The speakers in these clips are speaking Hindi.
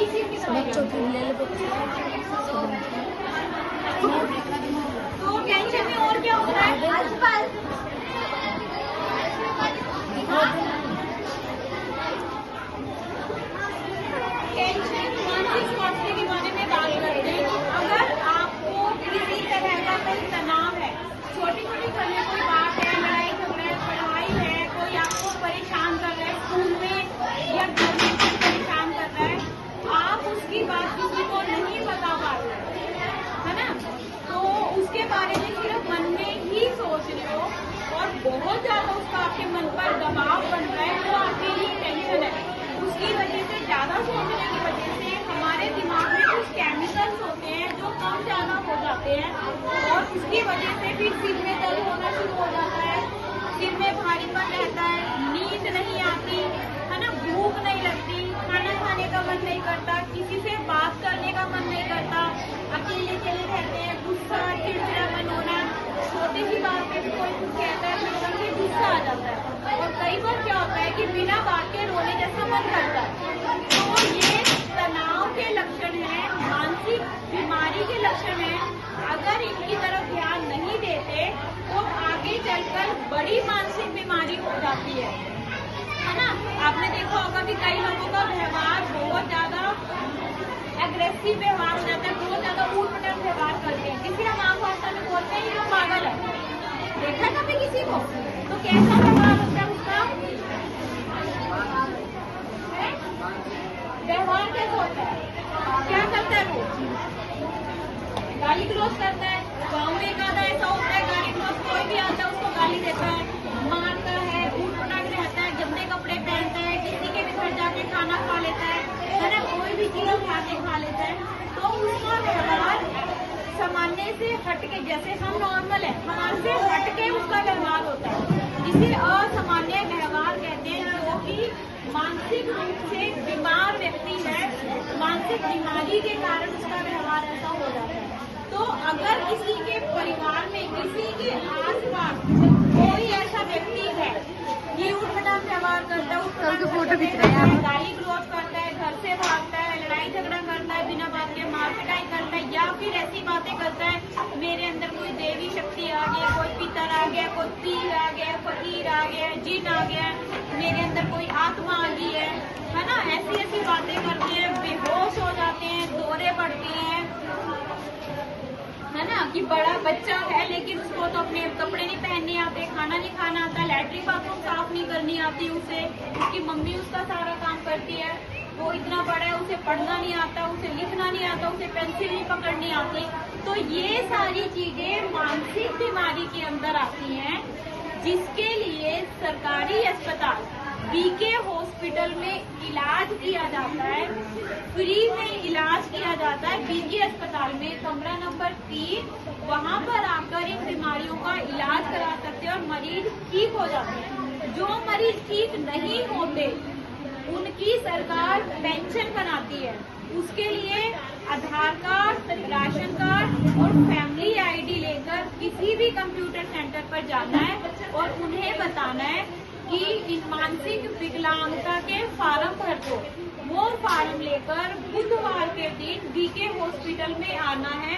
बच्चों के लिए तो टेंशन में और क्या होता है? टेंशन मानसिक स्वास्थ्य के बारे में बात करते हैं। अगर आपको किसी तरह का कोई तनाव है, छोटी छोटी घर में कोई बात है, लड़ाई झगड़ा है, पढ़ाई है, कोई आपको परेशान कर रहा है, स्कूल में या घर में कोई परेशान कर रहा है, आप उसकी बात किसी को नहीं बता पाते, है ना? तो उसके बारे में सिर्फ मन में ही सोच रहे हो और बहुत ज्यादा उसका आपके मन पर दबाव बन रहा है, तो आपके लिए टेंशन है। उसकी वजह से ज्यादा सोचने की वजह से हमारे दिमाग में कुछ केमिकल्स होते हैं जो कम ज्यादा हो जाते हैं और उसकी वजह से फिर सिर में दर्द होना शुरू हो जाता है, सिर में भारीपन रहता है, नींद नहीं आती, है ना, भूख नहीं लगती, खाना खाने का मन नहीं करता, किसी से बात करने का मन नहीं करता, अकेले अकेले रहते हैं, गुस्सा चिड़चिड़ापन होना, छोटी सी बात पे कोई कुछ कहता है तो एकदम से गुस्सा आ जाता है और कई बार क्या होता है कि बिना बात के रोने जैसा मन करता है। तो ये तनाव के लक्षण हैं, मानसिक बीमारी के लक्षण हैं। अगर इनकी तरफ ध्यान नहीं देते तो आगे चलकर बड़ी मानसिक बीमारी हो जाती है ना? आपने देखा होगा कि कई लोगों का व्यवहार बहुत ज्यादा एग्रेसिव व्यवहार हो जाता है, बहुत ज्यादा ऊट-पटांग व्यवहार करते हैं, जिसे हम आम भाषा में बोलते हैं ये पागल है। देखा कभी किसी को? तो कैसा व्यवहार होता है उसका? व्यवहार कैसा होता है? क्या करता है वो? गाली गलौज करता है। गाँव में एक आधा ऐसा होता है, गाली गलौज कोई भी आता है उसको गाली देता है, मारता है, ऊट-पटांग रहता है, गंदे कपड़े पहनता है, किसी के भी घर जाके खाना खा लेता है ना, कोई भी चीज उठा के खा लेता है। तो उसका व्यवहार सामान्य से हटके, जैसे हम नॉर्मल है हमारे से हटके उसका व्यवहार होता है, जिसे असामान्य व्यवहार कहते हैं, जो कि मानसिक रूप से बीमार व्यक्ति है, मानसिक बीमारी के कारण उसका व्यवहार ऐसा हो जाता है। तो अगर किसी के परिवार में, किसी के आसपास कोई ऐसा व्यक्ति है कि ऊट-पटांग व्यवहार करता है, फोटो खींच रहा है, गाली गलौज करता है, घर से भागता है, लड़ाई झगड़ा करता है, बिना बात के मार पिटाई करता है, या फिर ऐसी बातें करता है मेरे अंदर कोई देवी शक्ति आ गई, कोई पितर आ गया, कोई पीर आ गया, फकीर आ गया, जिन आ गया, मेरे अंदर कोई आत्मा आ गई है ना, ऐसी ऐसी बातें करते हैं, बेहोश हो जाते हैं, दौरे पड़ते हैं, है ना, कि बड़ा बच्चा है लेकिन उसको तो अपने कपड़े नहीं पहनने आते, खाना नहीं खाना आता, लैट्रिन बाथरूम साफ नहीं करनी आती उसे, उसकी मम्मी उसका सारा काम करती है, वो इतना बड़ा है उसे पढ़ना नहीं आता, उसे लिखना नहीं आता, उसे पेंसिल नहीं पकड़नी आती। तो ये सारी चीजें मानसिक बीमारी के अंदर आती हैं, जिसके लिए सरकारी अस्पताल बीके हॉस्पिटल में इलाज किया जाता है, फ्री में इलाज किया जाता है। बीके अस्पताल में कमरा नंबर 3, वहाँ पर आकर इन बीमारियों का इलाज करा सकते हैं और मरीज ठीक हो जाते हैं। जो मरीज ठीक नहीं होते उनकी सरकार पेंशन बनाती है, उसके लिए आधार कार्ड, राशन कार्ड और फैमिली आईडी लेकर किसी भी कंप्यूटर सेंटर पर जाना है और उन्हें बताना है कि इस मानसिक विकलांगता के फार्म भर दो। वो फार्म लेकर बुधवार के दिन बीके हॉस्पिटल में आना है।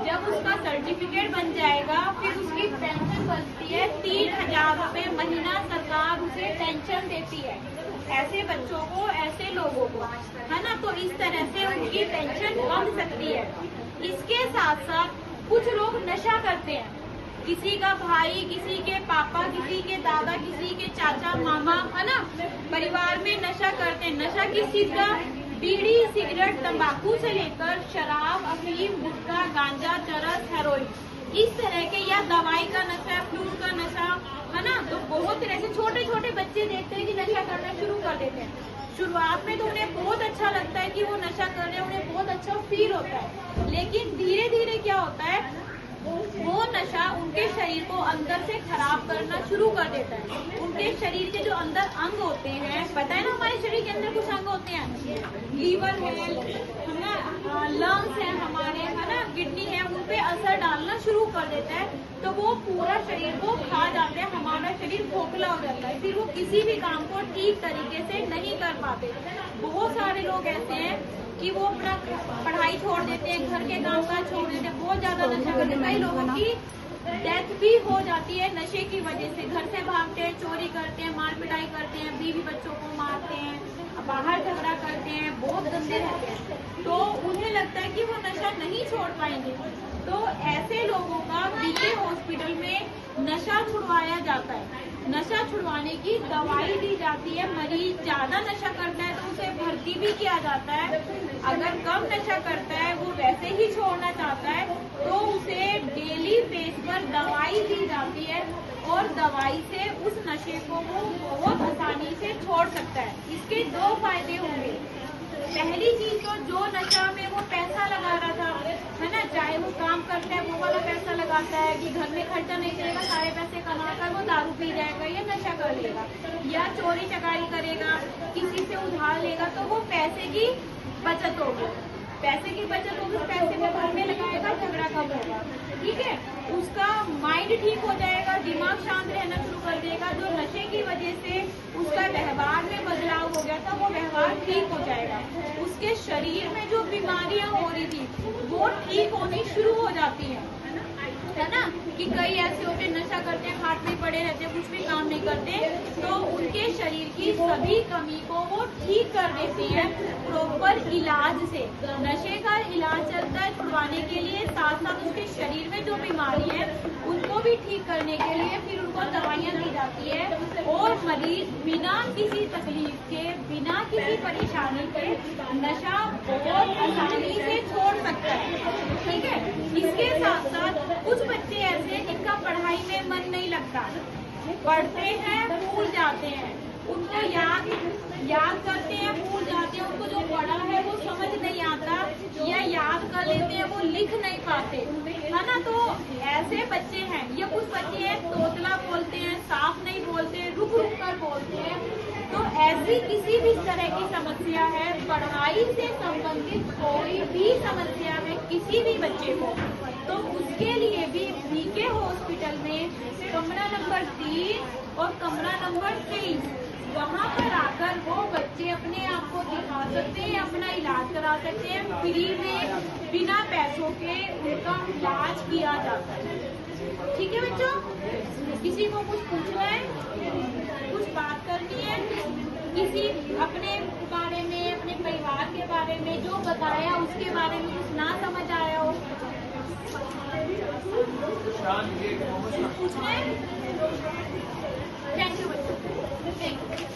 जब उसका सर्टिफिकेट बन जाएगा फिर उसकी पेंशन बनती है 3000 रुपए महीना, सरकार उसे पेंशन देती है। ऐसे बच्चों को, ऐसे लोगों को, है ना, तो इस तरह से उनकी पेंशन बन सकती है। इसके साथ साथ कुछ लोग नशा करते हैं, किसी का भाई, किसी के पापा, किसी के दादा, किसी के चाचा मामा, है ना, परिवार में नशा करते हैं। नशा किस चीज का? बीड़ी, सिगरेट, तंबाकू से लेकर शराब, अफीम, गुटखा, गांजा, चरस, हेरोइन, इस तरह के, या दवाई का नशा, फ्लूट का नशा, है ना। तो बहुत तरह से छोटे छोटे बच्चे देखते हैं कि नशा करना शुरू कर देते हैं। शुरुआत में तो उन्हें बहुत अच्छा लगता है कि वो नशा कर रहे हैं, उन्हें बहुत अच्छा फील होता है, लेकिन धीरे धीरे क्या होता है, वो नशा उनके शरीर को अंदर से खराब करना शुरू कर देता है। उनके शरीर के जो अंदर अंग होते हैं, पता है ना हमारे शरीर के अंदर कुछ अंग होते हैं, लीवर है ना, लंग्स है हमारे, है ना, किडनी है, उन पे असर डालना शुरू कर देता है। तो वो पूरा शरीर को खा जाते हैं, हमारा शरीर खोखला हो जाता है, फिर वो किसी भी काम को ठीक तरीके से नहीं कर पाते। बहुत सारे लोग ऐसे हैं कि वो अपना पढ़ाई छोड़ देते हैं, घर के काम काज छोड़ देते हैं, बहुत ज्यादा नशा करते हैं। कई लोगों की डेथ भी हो जाती है नशे की वजह से। घर से भागते हैं, चोरी करते हैं, मार पिटाई करते हैं, बीवी बच्चों को मारते हैं, बाहर झगड़ा करते हैं, बहुत गंदे रहते हैं। तो उन्हें लगता है कि वो नशा नहीं छोड़ पाएंगे, तो ऐसे लोगों का बीके हॉस्पिटल में नशा छुड़वाया जाता है। नशा छुड़वाने की दवाई दी जाती है। मरीज ज्यादा नशा करता है तो उसे भर्ती भी किया जाता है। अगर कम नशा करता है, वो वैसे ही छोड़ना चाहता है, तो उसे डेली बेस पर दवाई दी जाती है और दवाई से उस नशे को वो बहुत आसानी से छोड़ सकता है। इसके 2 फायदे होंगे। पहली चीज तो जो नशा में वो पैसा लगा रहा था, है ना, चाहे वो काम करता है वो वाला पैसा लगाता है कि घर में खर्चा नहीं करेगा, सारे पैसे कमाकर वो दारू पी जाएगा या नशा कर लेगा या चोरी चकारी करेगा, किसी से उधार लेगा, तो वो पैसे की बचत होगी। पैसे की बचत होगी, पैसे वो घर में लगाएगा, झगड़ा कम होगा, ठीक है। उसका माइंड ठीक हो जाएगा, दिमाग शांत रहना शुरू कर देगा। जो नशे की वजह से उसका व्यवहार में बदलाव हो गया था, वो व्यवहार ठीक हो जाएगा। उसके शरीर में जो बीमारियां हो रही थी वो ठीक होनी शुरू हो जाती है ना। कि कई ऐसे होते हैं नशा करते हैं, हाथ में पड़े रहते हैं, कुछ भी काम नहीं करते, तो उनके शरीर की सभी कमी को वो ठीक कर देते हैं प्रॉपर इलाज से। नशे का इलाज चलता है छुड़वाने के लिए, साथ साथ उसके शरीर में जो बीमारी है उनको भी ठीक करने के लिए फिर उनको दवाइयाँ दी जाती है और मरीज बिना किसी तकलीफ के, बिना किसी परेशानी के नशा बहुत आसानी से छोड़ सकता है, ठीक है। इसके साथ साथ कुछ बच्चे ऐसे हैं जिनका पढ़ाई में मन नहीं लगता, पढ़ते हैं भूल जाते हैं, उनको याद करते हैं भूल जाते हैं, उनको जो पढ़ा है वो समझ नहीं आता या याद कर लेते हैं, वो लिख नहीं पाते, है ना। तो ऐसे बच्चे हैं। ये कुछ बच्चे हैं तोतला बोलते हैं, साफ नहीं बोलते, रुक रुक कर बोलते हैं। तो ऐसी किसी भी तरह की समस्या है, पढ़ाई से संबंधित कोई भी समस्या है किसी भी बच्चे को, तो उसके लिए भी बीके हॉस्पिटल में कमरा नंबर 3 और कमरा नंबर 23 वहाँ पर आकर वो बच्चे अपने आप को दिखा सकते हैं, अपना इलाज करा सकते हैं फ्री में, बिना पैसों के उनका इलाज किया जाता है। ठीक है बच्चों, किसी को कुछ पूछना है, कुछ बात करनी है, किसी अपने बारे में, अपने परिवार के बारे में जो बताया उसके बारे में कुछ ना समझ आया हो, पूछना है। थैंक यू बच्चों।